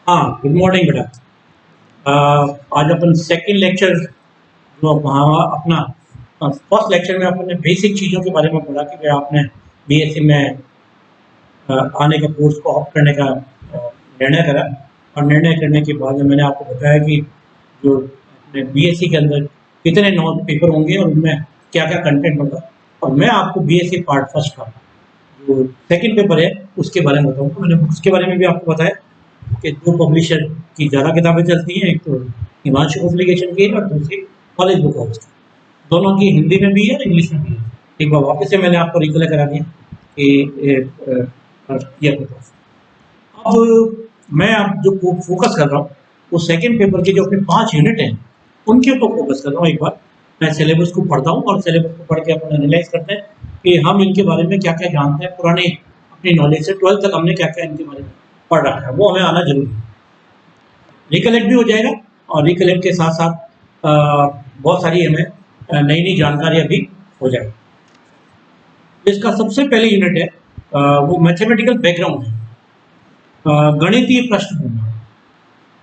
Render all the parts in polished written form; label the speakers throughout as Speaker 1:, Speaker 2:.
Speaker 1: हाँ, good morning बेटा। आज अपन सेकंड लेक्चर जो वहाँ अपना फर्स्ट लेक्चर में अपने बेसिक चीज़ों के बारे में पढ़ा कि भाई आपने बीएससी में आने का कोर्स को ऑप्ट करने का निर्णय करा। और निर्णय करने के बाद में मैंने आपको बताया कि जो अपने बीएससी के अंदर कितने 9 पेपर होंगे और उनमें क्या क्या कंटेंट होगा। और मैं आपको बीएससी पार्ट फर्स्ट का जो सेकंड पेपर है उसके बारे में बताऊँगा। मैंने बुक्स के बारे में भी आपको बताया कि 2 पब्लिशर की ज़्यादा किताबें चलती हैं, एक तो हिमांशु पब्लिकेशन की है और दूसरी कॉलेज बुक हाउस की। दोनों की हिंदी में भी है और इंग्लिश में भी है। एक बार वापस से मैंने आपको रिकलेक्ट करा दिया कि ये अब मैं अब जो फोकस कर रहा हूँ वो सेकंड पेपर के जो अपने 5 यूनिट हैं उनके ऊपर फोकस कर रहा हूँ। एक बार मैं सिलेबस को पढ़ता हूँ और सिलेबस को पढ़ के अपन एनालाइज करते हैं कि हम इनके बारे में क्या क्या जानते हैं। पुराने अपनी नॉलेज से 12th तक हमने क्या क्या इनके बारे में पढ़ रखा है, वो हमें आना जरूरी है। रिकलेक्ट भी हो जाएगा और रिकलेक्ट के साथ साथ बहुत सारी हमें नई नई जानकारी भी हो जाएगी। इसका सबसे पहले यूनिट है वो मैथमेटिकल बैकग्राउंड है, गणितीय पृष्ठभूमि।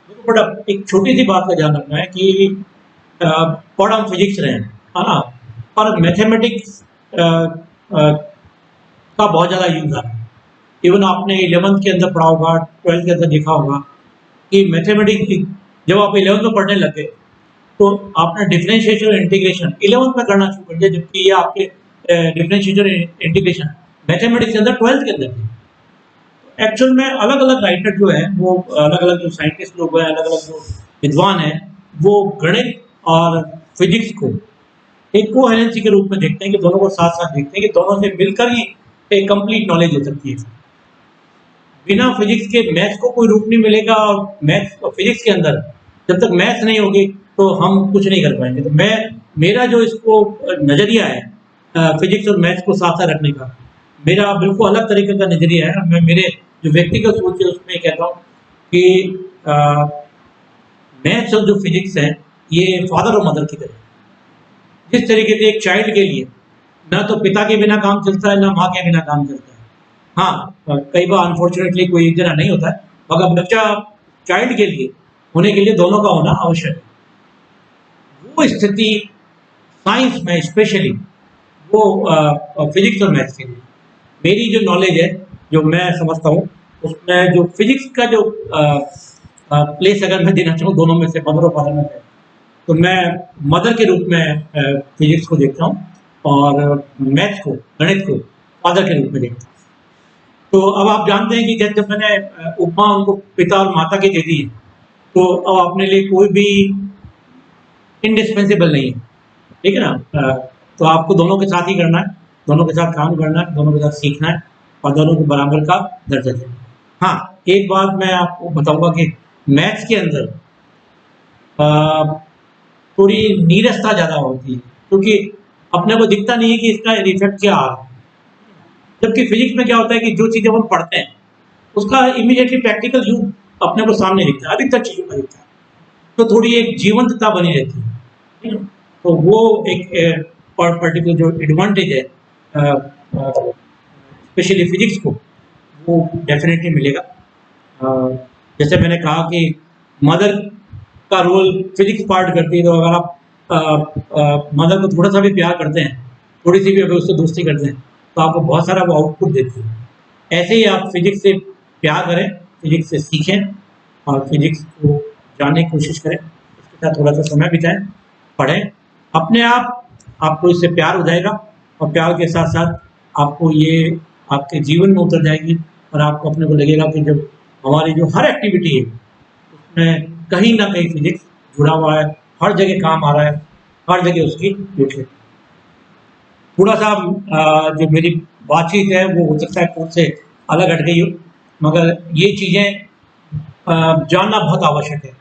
Speaker 1: देखो बड़ा एक छोटी सी बात का ध्यान रखना है कि पढ़ हम फिजिक्स रहे हैं, है ना, पर मैथमेटिक्स का बहुत ज़्यादा यूज है। इवन आपने 11th के अंदर पढ़ा होगा, 12th के अंदर देखा होगा कि मैथमेटिक्स जब आप 11th में पढ़ने लगे तो आपने डिफरेंशिएशन और इंटीग्रेशन 11th में करना शुरू कर दिया, जबकि ये आपके डिफरेंशिएशन और इंटीग्रेशन मैथमेटिक्स के अंदर 12th के अंदर थे। एक्चुअल में अलग अलग राइटर जो हैं वो अलग अलग जो साइंटिस्ट लोग हैं, अलग अलग जो विद्वान हैं, वो गणित और फिजिक्स को एक कोहेरेंसी के रूप में देखते हैं कि दोनों को साथ साथ देखते हैं कि दोनों से मिलकर ही एक कंप्लीट नॉलेज हो सकती है। बिना फिजिक्स के मैथ्स को कोई रूप नहीं मिलेगा और मैथ्स और फिजिक्स के अंदर जब तक मैथ्स नहीं होगी तो हम कुछ नहीं कर पाएंगे। तो मेरा जो इसको नज़रिया है फिजिक्स और मैथ्स को साथ साथ रखने का, मेरा बिल्कुल अलग तरीके का नज़रिया है। मैं मेरे जो व्यक्तिगत सोच है उसमें कहता हूँ कि मैथ्स और जो फिजिक्स है ये फादर और मदर की तरह। जिस तरीके से एक चाइल्ड के लिए ना तो पिता के बिना काम चलता है, ना माँ के बिना काम चलता है। हाँ, कई बार अनफॉर्चुनेटली कोई एक जना नहीं होता है, मगर बच्चा चाइल्ड के लिए होने के लिए दोनों का होना आवश्यक है। वो स्थिति साइंस में स्पेशली वो फिजिक्स और मैथ्स के लिए मेरी जो नॉलेज है, जो मैं समझता हूँ उसमें जो फिजिक्स का जो प्लेस अगर मैं देना चाहूँ दोनों में से, मदर और फादर में से, तो मैं मदर के रूप में फिजिक्स को देखता हूँ और मैथ्स को, गणित को फादर के रूप में देखता हूँ। तो अब आप जानते हैं कि जब मैंने उपमा उनको पिता और माता की दे दी है तो अब अपने लिए कोई भी इंडिस्पेंसेबल नहीं है, ठीक है ना। तो आपको दोनों के साथ ही करना है, दोनों के साथ काम करना है, दोनों के साथ सीखना है और दोनों को बराबर का दर्जा देना है। हाँ, एक बात मैं आपको बताऊंगा कि मैथ्स के अंदर थोड़ी नीरसता ज़्यादा होती है क्योंकि अपने को दिखता नहीं है कि इसका इफेक्ट क्या आ रहा है। जबकि फिजिक्स में क्या होता है कि जो चीज़ें हम पढ़ते हैं उसका इमीडिएटली प्रैक्टिकल यूज अपने को सामने दिखता है, अधिकतर चीज़ों का दिखता है। तो थोड़ी एक जीवंतता बनी रहती है, ठीक है। तो वो एक पर्टिकुलर जो एडवांटेज है स्पेशली फिजिक्स को, वो डेफिनेटली मिलेगा। जैसे मैंने कहा कि मदर का रोल फिजिक्स पार्ट करती है, तो अगर आप मदर को थोड़ा सा भी प्यार करते हैं, थोड़ी सी भी अगर उससे दोस्ती करते हैं तो आपको बहुत सारा वो आउटपुट देती है। ऐसे ही आप फिजिक्स से प्यार करें, फिजिक्स से सीखें और फिजिक्स को जानने की कोशिश करें, इसके साथ थोड़ा सा समय बिताएं, पढ़ें। अपने आप आपको इससे प्यार हो जाएगा और प्यार के साथ साथ आपको ये आपके जीवन में उतर जाएगी और आपको अपने को लगेगा कि जब हमारी जो हर एक्टिविटी है उसमें कहीं ना कहीं फिजिक्स जुड़ा हुआ है, हर जगह काम आ रहा है, हर जगह उसकी यूटिलिटी। थोड़ा सा जो मेरी बातचीत है वो हो सकता है कोर्स से अलग हट गई हो, मगर ये चीज़ें जानना बहुत आवश्यक है।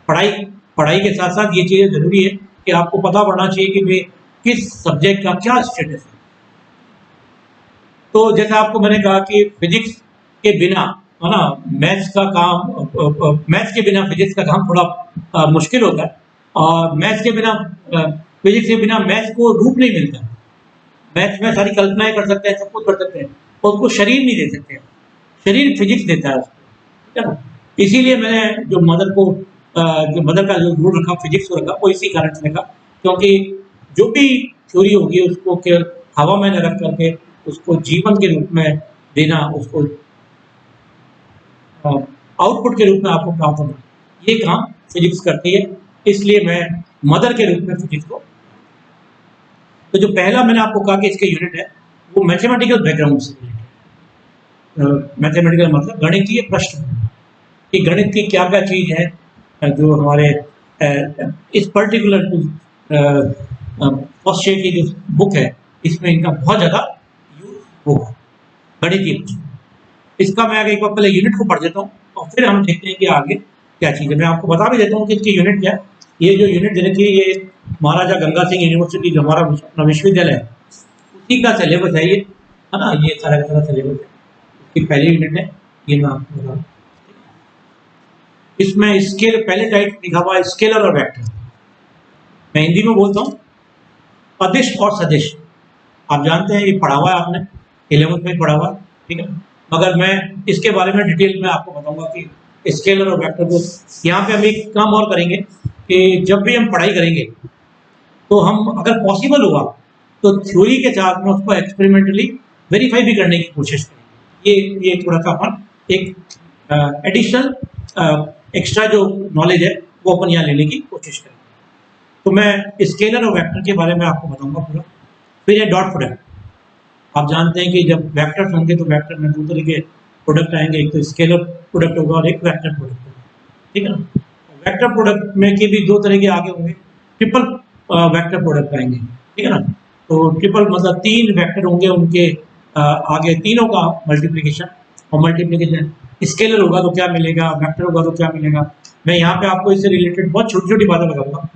Speaker 1: पढ़ाई पढ़ाई के साथ साथ ये चीज़ें ज़रूरी है कि आपको पता पड़ना चाहिए कि भाई किस सब्जेक्ट का क्या स्टेटस है। तो जैसे आपको मैंने कहा कि फिजिक्स के बिना, है ना, मैथ्स का काम, मैथ्स के बिना फिजिक्स का काम थोड़ा मुश्किल होता है और मैथ्स के बिना फिजिक्स के बिना मैथ्स को रूप नहीं मिलता। मैथ्स में सारी कल्पनाएं कर सकते हैं, सब कुछ कर सकते हैं और उसको शरीर नहीं दे सकते। शरीर फिजिक्स देता है उसको, ठीक है ना। इसीलिए मैंने जो मदर का जो रूल रखा, फिजिक्स को रखा, वो इसी कारण से रखा, क्योंकि जो भी थ्योरी होगी उसको केवल हवा में न रख करके उसको जीवन के रूप में देना, उसको आउटपुट के रूप में आपको प्राप्त होना, ये काम फिजिक्स करती है। इसलिए मैं मदर के रूप में फिजिक्स को। तो जो पहला मैंने आपको कहा कि इसके यूनिट है, वो मैथमेटिकल बैकग्राउंड से मैथमेटिकल मतलब गणितीय प्रश्न कि गणित की क्या क्या चीज़ है जो हमारे इस पर्टिकुलर फर्स्ट ईयर की जो बुक है इसमें इनका बहुत ज़्यादा यूज होगा, गणितीय प्रश्न। इसका मैं आगे एक बार पहले यूनिट को पढ़ देता हूँ और फिर हम देखते हैं कि आगे क्या चीज़ है। मैं आपको बता भी देता हूँ कि इसकी यूनिट क्या है। ये जो यूनिट देखिए, ये महाराजा गंगा सिंह यूनिवर्सिटी जो हमारा अपना विश्वविद्यालय है उसी का सिलेबस है, ये है ना, ये सारा का सारा सिलेबस है। इसकी पहली यूनिट है, ये मैं आपको बता दूँ। इसमें स्केल पहले टाइप लिखा हुआ है स्केलर और वेक्टर। मैं हिंदी में बोलता हूँ, अदिश और सदिश। आप जानते हैं, ये पढ़ा हुआ है आपने, 11th में पढ़ा हुआ है, ठीक है। मगर मैं इसके बारे में डिटेल में आपको बताऊंगा कि स्केलर और वेक्टर को। यहाँ पे हम एक काम और करेंगे कि जब भी हम पढ़ाई करेंगे तो हम अगर पॉसिबल हुआ तो थ्योरी के साथ में उसको एक्सपेरिमेंटली वेरीफाई भी करने की कोशिश करेंगे। ये थोड़ा सा अपन एक एडिशनल एक्स्ट्रा जो नॉलेज है वो अपन यहाँ लेने की कोशिश करेंगे। तो मैं स्केलर और वेक्टर के बारे में आपको बताऊंगा पूरा। फिर है डॉट प्रोडक्ट। आप जानते हैं कि जब वेक्टर्स होंगे तो वेक्टर में दो तरह के प्रोडक्ट आएंगे, एक तो स्केलर प्रोडक्ट होगा और एक वेक्टर प्रोडक्ट होगा, ठीक है ना। वेक्टर प्रोडक्ट में के भी दो तरह के आगे होंगे, ट्रिपल वेक्टर प्रोडक्ट आएंगे, ठीक है ना। तो ट्रिपल मतलब 3 वेक्टर होंगे, उनके आगे तीनों का मल्टीप्लिकेशन। और मल्टीप्लिकेशन स्केलर होगा तो क्या मिलेगा, वेक्टर होगा तो क्या मिलेगा। मैं यहाँ पे आपको इससे रिलेटेड बहुत छोटी छोटी बातें बताऊंगा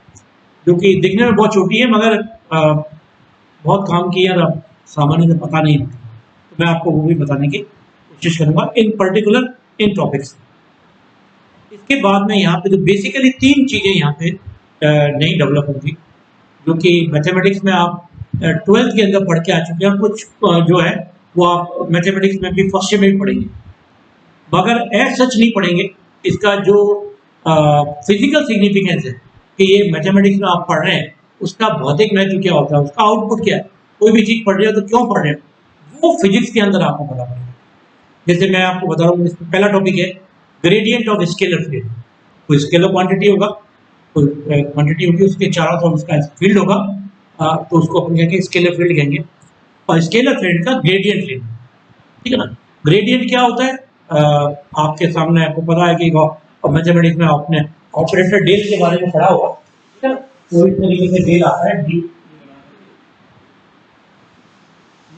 Speaker 1: जो कि दिखने में बहुत छोटी है मगर बहुत काम की है और सामान्य से पता नहीं होता। तो मैं आपको वो भी बताने की कोशिश करूंगा इन पर्टिकुलर इन टॉपिक्स। इसके बाद में यहाँ पे जो बेसिकली 3 चीज़ें यहाँ पे नई डेवलप होंगी, जो कि मैथमेटिक्स में आप 12th के अंदर पढ़ के आ चुके हैं। कुछ जो है वो आप मैथमेटिक्स में भी फर्स्ट ईयर में भी पढ़ेंगे, मगर एज सच नहीं पढ़ेंगे। इसका जो फिजिकल सिग्निफिकेंस है कि ये मैथमेटिक्स में आप पढ़ रहे हैं, उसका भौतिक महत्व क्या होता है, उसका आउटपुट क्या है, कोई भी चीज़ पढ़ रहे हो तो क्यों पढ़ रहे हो, वो फिजिक्स के अंदर आपको पता पड़ेगा। जैसे मैं आपको बता रहा हूँ, इसमें पहला टॉपिक है ग्रेडियंट ऑफ स्केलर फील्ड। कोई स्केलर क्वांटिटी होगा, कोई क्वांटिटी होगी, उसके चारों तरफ उसका फील्ड होगा, तो उसको अपन कहेंगे स्केलर फील्ड कहेंगे। और स्केलर फील्ड का ग्रेडियंट लेना, ठीक है ना। ग्रेडियंट क्या होता है, आपके सामने आपको पता है कि मैथमेटिक्स में आपने ऑपरेटर डेल के बारे में पढ़ा होगा, ठीक है ना। तो इस तरीके से डेल आता है डी,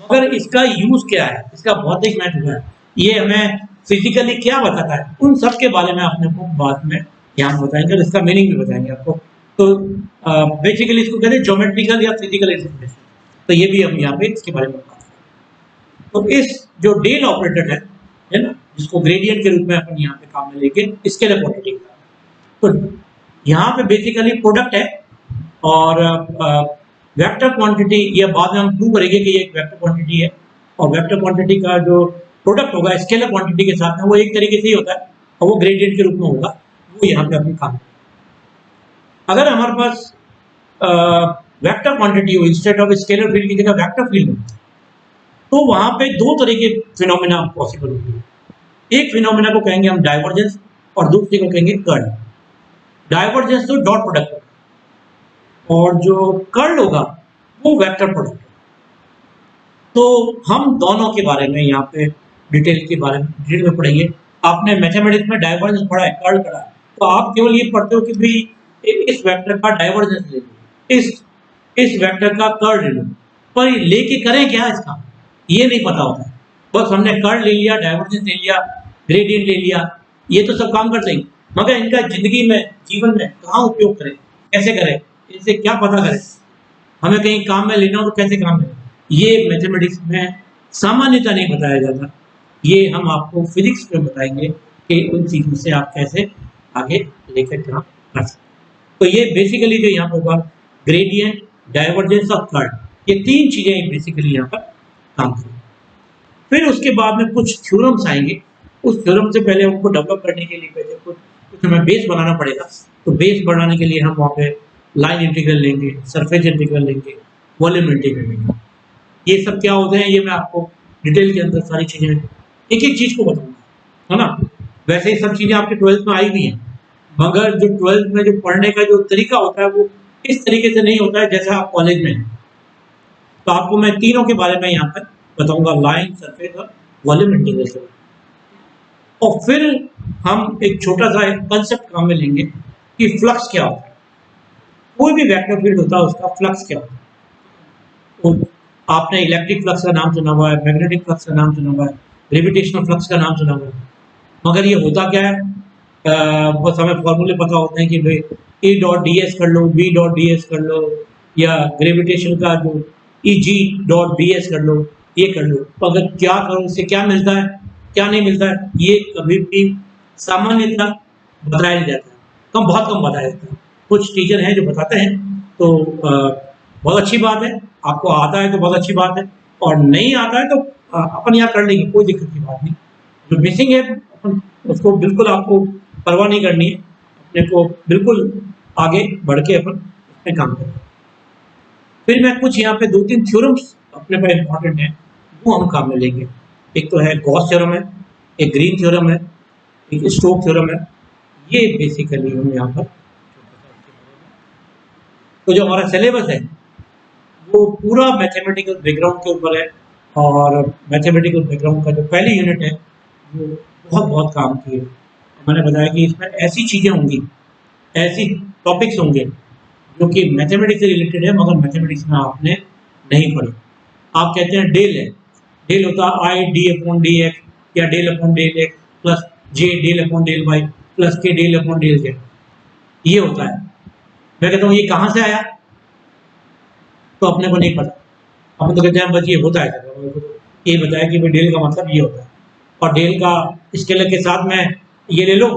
Speaker 1: मगर इसका यूज क्या है, इसका भौतिक महत्व है, ये हमें फिजिकली क्या बताता है, उन सब के बारे में अपने को बाद में यहाँ बताएंगे और इसका मीनिंग भी बताएंगे आपको। तो बेसिकली इसको कहते हैं ज्योमेट्रिकल या फिजिकल इंटरप्रिटेशन। तो ये भी हम यहाँ पे इसके बारे में बात करेंगे। तो इस जो डेल ऑपरेटर है ना, जिसको ग्रेडियंट के रूप में अपन यहाँ पे काम में लेके स्केलर क्वांटिटी, तो यहाँ पे बेसिकली प्रोडक्ट है और वेक्टर क्वांटिटी, ये बाद में हम प्रूव करेंगे कि ये एक वेक्टर क्वांटिटी है। और वेक्टर क्वांटिटी का जो प्रोडक्ट होगा स्केलर क्वांटिटी के साथ में, वो एक तरीके से ही होता है और वो ग्रेडियंट के रूप में होगा, वो यहाँ पे अपन काम। अगर हमारे पास वेक्टर क्वांटिटी हो इंस्टेड ऑफ स्केलर फील्ड की जगह वेक्टर फील्ड हो, तो वहां पे दो तरह के फिनोमेना पॉसिबल होंगे। एक फिनोमेना को कहेंगे हम डाइवर्जेंस और दूसरे को कहेंगे कर्ल। डाइवर्जेंस तो डॉट प्रोडक्ट और जो कर्ल होगा वो वेक्टर प्रोडक्ट। तो हम दोनों के बारे में यहाँ पे डिटेल में पढ़ेंगे। आपने मैथमेटिक्स में डाइवर्जेंस पढ़ा है, कर्ल पढ़ा है, तो आप केवल ये पढ़ते हो कि भाई इस वेक्टर का डाइवर्जेंस ले लो, इस वेक्टर का कर्ल ले लो, पर लेके करें क्या इसका ये नहीं पता होता है। बस हमने कर्ल ले लिया, डाइवर्जेंस ले लिया, ग्रेडियंट ले लिया, ये तो सब काम कर लेंगे, मगर इनका जिंदगी में जीवन में कहाँ उपयोग करें, कैसे करें, इनसे क्या पता करें, हमें कहीं काम में लेना हो तो कैसे काम में, ये मैथमेटिक्स में सामान्यता नहीं बताया जाता। ये हम आपको फिजिक्स में बताएंगे कि उन चीज़ों से आप कैसे आगे लेकर काम कर सकते। तो ये बेसिकली जो यहाँ पर होगा ग्रेडियंट, डाइवर्जेंस और कर्ल, ये 3 चीज़ें बेसिकली यहाँ पर काम करेंगे। फिर उसके बाद में कुछ थ्योरम्स आएंगे उस थ्योरम से पहले उनको डेवलप करने के लिए पहले कुछ हमें बेस बनाना पड़ेगा। तो बेस बनाने के लिए हम वहाँ पे लाइन इंटीग्रल लेंगे, सरफेस इंटीग्रल लेंगे, वॉल्यूम इंटीग्रल लेंगे। ये सब क्या होते हैं ये मैं आपको डिटेल के अंदर सारी चीज़ें एक एक चीज़ को बताऊंगा, है ना। वैसे ही सब चीज़ें आपके 12th में आई भी हैं, मगर जो 12th में जो पढ़ने का जो तरीका होता है वो इस तरीके से नहीं होता है जैसा आप कॉलेज में हैं। तो आपको मैं तीनों के बारे में यहाँ पर बताऊंगा, लाइन, सरफेस और वॉल्यूम इंटीग्रल। और फिर हम एक छोटा सा एक कंसेप्ट काम में लेंगे कि फ्लक्स क्या होता है। कोई भी वेक्टर फील्ड होता है उसका फ्लक्स क्या होता है। तो आपने इलेक्ट्रिक फ्लक्स का नाम सुना हुआ है, मैग्नेटिक फ्लक्स का नाम सुना हुआ है, ग्रेविटेशनल फ्लक्स का नाम सुना हुआ है, मगर ये होता क्या है? बस हमें फॉर्मूले पता होते हैं कि भाई ए डॉट डी एस कर लो, बी डॉट डी एस कर लो, या ग्रेविटेशन का जो ई जी डॉट डी एस कर लो, ये कर लो। तो अगर क्या करो उससे क्या मिलता है क्या नहीं मिलता है, ये कभी भी सामान्यतः बताया नहीं जाता है, बहुत कम बताया जाता है। कुछ टीचर हैं जो बताते हैं, तो बहुत अच्छी बात है, आपको आता है तो बहुत अच्छी बात है, और नहीं आता है तो अपन यहाँ कर लेंगे, कोई दिक्कत की बात नहीं। जो मिसिंग है अपन उसको बिल्कुल आपको परवाह नहीं करनी है, अपने को बिल्कुल आगे बढ़ के अपन उसमें काम करें। फिर मैं कुछ यहाँ पे 2-3 थ्योरम्स अपने पास इंपॉर्टेंट हैं, वो हम काम में लेंगे। एक तो है गॉस थ्योरम है, एक ग्रीन थ्योरम है, एक स्टोक थ्योरम है। ये बेसिकली हम यहाँ पर, तो जो हमारा सिलेबस है वो पूरा मैथमेटिकल बैकग्राउंड के ऊपर है, और मैथमेटिकल बैकग्राउंड का जो पहली यूनिट है वो बहुत बहुत काम की है। मैंने बताया कि इसमें ऐसी चीज़ें होंगी, ऐसी टॉपिक्स होंगे जो कि मैथमेटिक्स से रिलेटेड है, मगर मैथमेटिक्स में आपने नहीं पढ़ी। आप कहते हैं डेल है, डेल होता है I D upon D X, या del upon del X plus J del upon del Y plus K del upon del Z, ये होता है। मैं कहता हूँ ये कहाँ से आया, तो अपने को नहीं पता। अपन तो कहते हैं बस ये होता है, ये बताया कि भाई डेल का मतलब ये होता है, और डेल का स्केलर के साथ में ये ले लो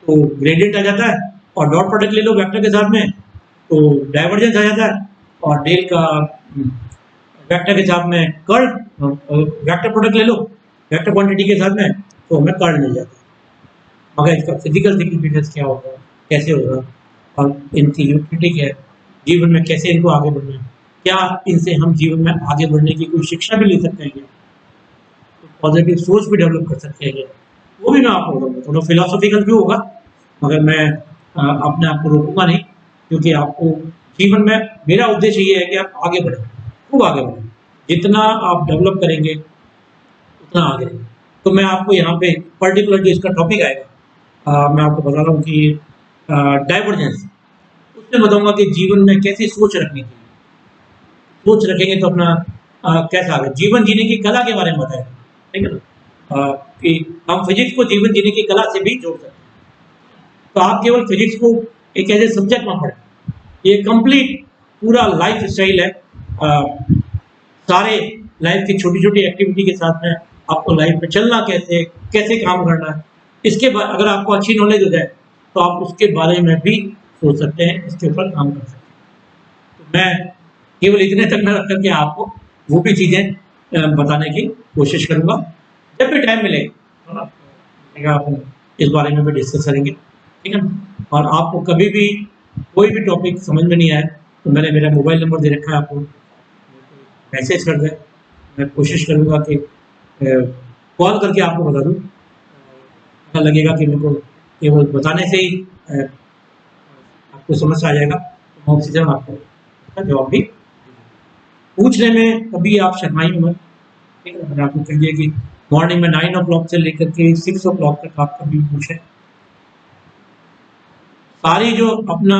Speaker 1: तो ग्रेडियंट आ जाता है, और डॉट प्रोडक्ट ले लो वेक्टर के साथ में तो डाइवर्जेंस आ जाता है, और डेल का वेक्टर के साथ में कर्ल, वेक्टर प्रोडक्ट ले लो वेक्टर क्वांटिटी के साथ में तो हमें कर्ल मिल जाता है। मगर इसका फिजिकल सिग्निफिकेंस क्या होगा, कैसे होगा, और इनकी यूटिलिटी क्या है, जीवन में कैसे इनको आगे बढ़ना है, क्या इनसे हम जीवन में आगे बढ़ने की कोई शिक्षा भी ले सकते हैं, तो पॉजिटिव सोच भी डेवलप कर सकते हैं, वो भी मैं आपको बताऊँगा। थोड़ा फिलोसॉफिकल भी होगा, मगर मैं अपने आप को रोकूंगा नहीं, क्योंकि आपको जीवन में, मेरा उद्देश्य ये है कि आप आगे बढ़ें, खूब आगे बढ़ें। जितना आप डेवलप करेंगे उतना आगे बढ़ें। तो मैं आपको यहाँ पे पर्टिकुलर जो इसका टॉपिक आएगा, मैं आपको बता रहा हूँ कि डाइवर्जेंस, उसमें बताऊँगा कि जीवन में कैसी सोच रखनी चाहिए। सोच रखेंगे तो अपना कैसा आगे जीवन जीने की कला के बारे में बताएगा, ठीक है ना, कि हम फिजिक्स को जीवन जीने की कला से भी जोड़ सकते हैं। तो आप केवल फिजिक्स को एक ऐसे सब्जेक्ट में पढ़ें, ये कंप्लीट पूरा लाइफ स्टाइल है। सारे लाइफ की छोटी छोटी एक्टिविटी के साथ में आपको लाइफ में चलना कैसे, कैसे काम करना है, इसके बाद अगर आपको अच्छी नॉलेज हो जाए तो आप उसके बारे में भी सोच सकते हैं, इसके ऊपर काम कर सकते हैं। तो मैं केवल इतने तक न रख करके आपको वो भी चीज़ें बताने की कोशिश करूँगा, जब भी टाइम मिले आप इस बारे में भी डिस्कस करेंगे, ठीक है। और आपको कभी भी कोई भी टॉपिक समझ में नहीं आए तो मैंने मेरा मोबाइल नंबर दे रखा है, आपको मैसेज कर दें, मैं कोशिश करूँगा कि कॉल करके आपको बता दूँ। ऐसा लगेगा कि मेरे को केवल बताने से ही आपको समझ आ जाएगा, तो मैं ऑक्सीजन आपको जवाब भी पूछने में कभी आप शर्माई मत, ठीक है। मैंने आपको कह दिया कि मॉर्निंग में 9 o'clock से लेकर के 6 o'clock तक आप कभी पूछें। सारी जो अपना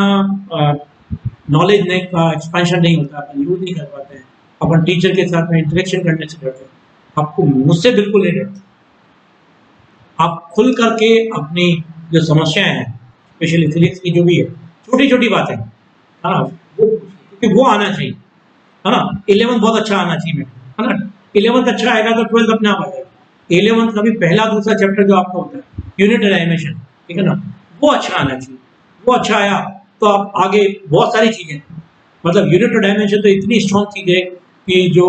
Speaker 1: नॉलेज नहीं का एक्सपेंशन नहीं होता, अपन यूज नहीं कर पाते हैं, अपन टीचर के साथ में इंटरेक्शन करने से डरते हैं। आपको मुझसे बिल्कुल नहीं डरते, आप खुल करके अपनी जो समस्याएं हैं, स्पेशली फिजिक्स की जो भी है, छोटी छोटी बातें, है ना, वो क्योंकि वो आना चाहिए, है ना। 11th बहुत अच्छा आना चाहिए मेरे, है ना। 11th अच्छा आएगा तो 12th अपने आप आ जाएगा। 11th का भी पहला दूसरा चैप्टर जो आपका होता है यूनिट डायमेंशन, ठीक है ना, वो अच्छा आना चाहिए। वो अच्छा आया तो आप आगे बहुत सारी चीज़ें, मतलब यूनिट डायमेंशन तो इतनी स्ट्रॉन्ग चीज़ है कि जो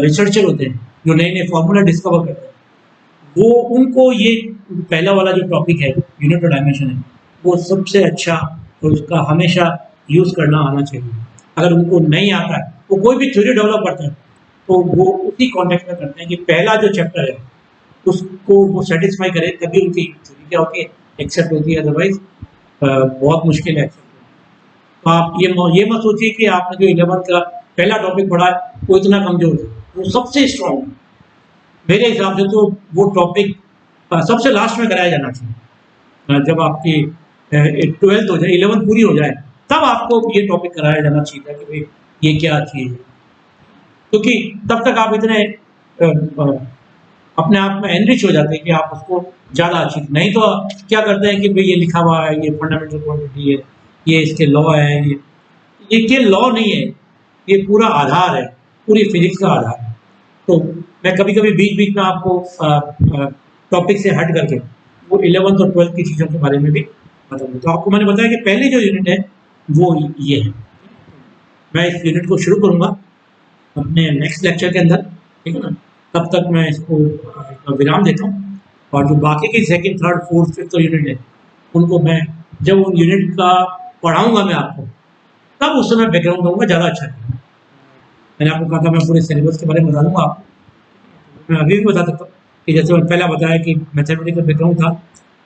Speaker 1: रिसर्चर होते हैं, जो नए नए फॉर्मूला डिस्कवर करते हैं, वो उनको ये पहला वाला जो टॉपिक है यूनिट और डायमेंशन है वो सबसे अच्छा और उसका हमेशा यूज़ करना आना चाहिए। अगर उनको नहीं आता है वो कोई भी थ्योरी डेवलप करते हैं तो वो उसी कॉन्टेक्स्ट में करते हैं कि पहला जो चैप्टर है उसको वो सेटिस्फाई करे तभी उनकी थ्योरी क्या होती है एक्सेप्ट होती है, अदरवाइज बहुत मुश्किल है एक्सेप्ट। तो आप ये मत सोचिए कि आपने जो 11th का पहला टॉपिक पढ़ा है वो इतना कमजोर है, वो सबसे स्ट्रॉन्ग है। मेरे हिसाब से तो वो टॉपिक सबसे लास्ट में कराया जाना चाहिए। जब आपकी 12th हो जाए, 11th पूरी हो जाए, तब आपको ये टॉपिक कराया जाना चाहिए कि भाई ये क्या चीज़ है, क्योंकि तब तक आप इतने अपने आप में एनरिच हो जाते हैं कि आप उसको ज़्यादा अच्छी, नहीं तो क्या करते हैं कि भाई ये लिखा हुआ है, ये फंडामेंटल क्वांटिटी है, ये इसके लॉ है, ये लॉ नहीं है, ये पूरा आधार है, पूरी फिजिक्स का आधार है। तो मैं कभी कभी बीच बीच में आपको टॉपिक से हट करके वो 11th और 12th की चीज़ों के बारे में भी बताऊँगा। तो आपको मैंने बताया कि पहली जो यूनिट है वो ये है। मैं इस यूनिट को शुरू करूँगा अपने नेक्स्ट लेक्चर के अंदर, ठीक है ना। तब तक मैं इसको विराम देता हूँ, और जो बाकी की second, third, fourth, fifth unit है उनको मैं जब उन यूनिट का पढ़ाऊँगा मैं आपको, तब उस समय बैकग्राउंड दूँगा, ज़्यादा अच्छा है। मैंने आपको कहा था मैं पूरे सिलेबस के बारे में बता दूँगा आपको। मैं अभी भी बता सकता हूँ कि जैसे मैंने पहला बताया कि मैथमेटिकल बैकग्राउंड था,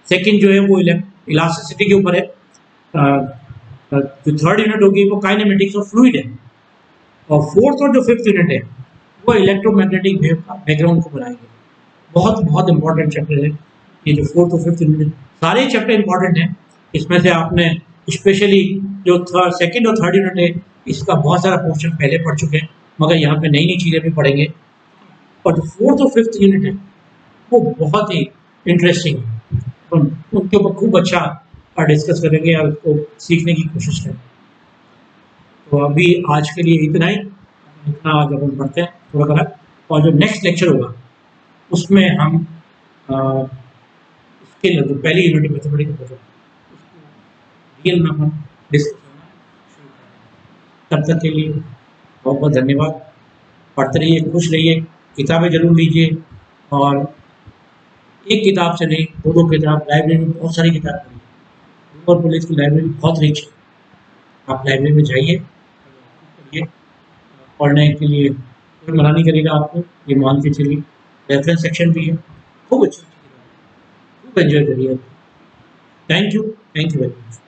Speaker 1: सेकंड जो है वो इलास्टिसिटी के ऊपर है, जो थर्ड यूनिट होगी वो काइनेमेटिक्स और फ्लूइड है, और फोर्थ और जो फिफ्थ यूनिट है वो इलेक्ट्रोमैग्नेटिक वेव का बैकग्राउंड को बनाएंगे। बहुत बहुत इंपॉर्टेंट चैप्टर है ये जो फोर्थ और फिफ्थ यूनिट। सारे चैप्टर इंपॉर्टेंट हैं, इसमें से आपने स्पेशली जो सेकंड और थर्ड यूनिट है इसका बहुत सारा पोर्शन पहले पढ़ चुके हैं, मगर यहाँ पे नई नई चीज़ें भी पढ़ेंगे। और जो फोर्थ और फिफ्थ यूनिट है वो बहुत ही इंटरेस्टिंग है, उनके ऊपर खूब अच्छा डिस्कस करेंगे और उसको सीखने की कोशिश करेंगे। तो अभी आज के लिए इतना ही, इतना जब हम पढ़ते हैं थोड़ा थोड़ा, और जो नेक्स्ट लेक्चर होगा उसमें हम इसके जो पहली यूनिट मैथमेटिक्स उसको रियल में हम डिस्कस करना शुरू करेंगे। तब तक के लिए बहुत बहुत धन्यवाद। पढ़ते रहिए, खुश रहिए, किताबें जरूर लीजिए, और एक किताब से नहीं, दो दो किताब, लाइब्रेरी में बहुत सारी किताब पढ़िए। ऊपर पुलिस की लाइब्रेरी बहुत रिच है, आप लाइब्रेरी में जाइए, पढ़िए। पढ़ने के लिए कोई मना नहीं करेगा आपको, ये मान के चलिए। रेफरेंस सेक्शन भी है, खूब अच्छी अच्छी किताब, खूब एंजॉय करिए। Thank you very much.